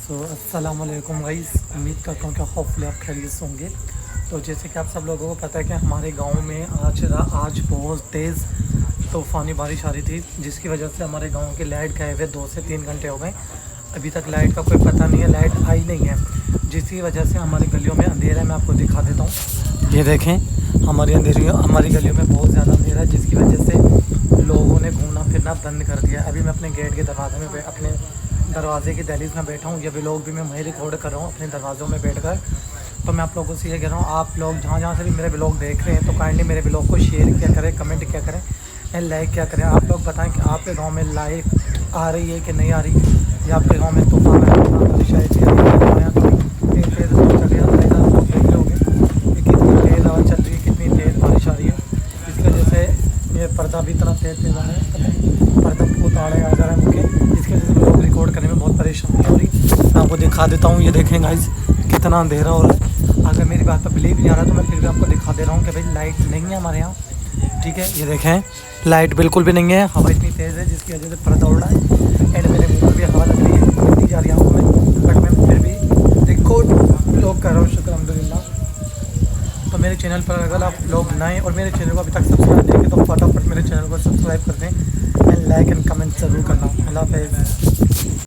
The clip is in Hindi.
अस्सलाम वालेकुम गाइस, उम्मीद करता हूँ कि होपफुली आप खैरियत से होंगे। तो जैसे कि आप सब लोगों को पता है कि हमारे गांव में आज बहुत तेज़ तूफ़ानी बारिश आ रही थी, जिसकी वजह से हमारे गांव की लाइट गए हुए 2 से 3 घंटे हो गए। अभी तक लाइट का कोई पता नहीं है, लाइट आई नहीं है, जिसकी वजह से हमारी गलियों में अंधेरा है। मैं आपको दिखा देता हूँ, ये देखें, हमारी गलियों में बहुत ज़्यादा अंधेरा है, जिसकी वजह से लोगों ने घूमना फिरना बंद कर दिया। अभी मैं अपने गेट के दरवाजे में अपने दरवाजे की दहलीज में बैठा हूँ। ये व्लॉग भी मैं वहीं रिकॉर्ड कर रहा हूँ अपने दरवाज़ों में बैठकर। तो मैं आप लोगों से ये कह रहा हूँ, आप लोग जहाँ जहाँ से भी मेरे व्लॉग देख रहे हैं तो काइंडली मेरे व्लॉग को शेयर किया करें, कमेंट किया करें एंड लाइक क्या करें। आप लोग बताएं कि आपके गांव में लाइट आ रही है कि नहीं आ रही, या आपके गांव में तूफान आ रही है, शायद तेज़ हवा चल रही है। आप देख रहे होंगे कि कितनी तेज़ हवा चल रही है, कितनी तेज़ बारिश आ रही है। इसकी वजह से ये पर्दा भी इतना तेज़ आ रहा है, पर्दा उतारे आ जा रहा है मुझे, इसकी वजह से व्लॉग रिकॉर्ड करने में बहुत परेशानी हो रही। मैं आपको दिखा देता हूँ, ये देखें गाइस कितना अंधेरा हो रहा है। अगर मेरी बात पर बिलीव नहीं आ रहा तो मैं फिर भी आपको दिखा दे रहा हूँ कि भाई लाइट नहीं है हमारे यहाँ, ठीक है। ये देखें, लाइट बिल्कुल भी नहीं है, हवा इतनी तेज़ है जिसकी वजह से पर्दा उड़ रहा है एंड मेरे मुँह में भी हवा लग रही है, मिलती जा रही है आँखों में, बट मैं फिर भी रिकॉर्ड व्लॉग कर रहा हूँ, शुक्र अल्हम्दुलिल्लाह। तो मेरे चैनल पर अगर आप लोग नए और मेरे चैनल को अभी तक सब्सक्राइब नहीं किए तो फटाफट मेरे चैनल को सब्सक्राइब कर दें एंड लाइक एंड कमेंट ज़रूर करना। अल्लाह हाफ़िज़।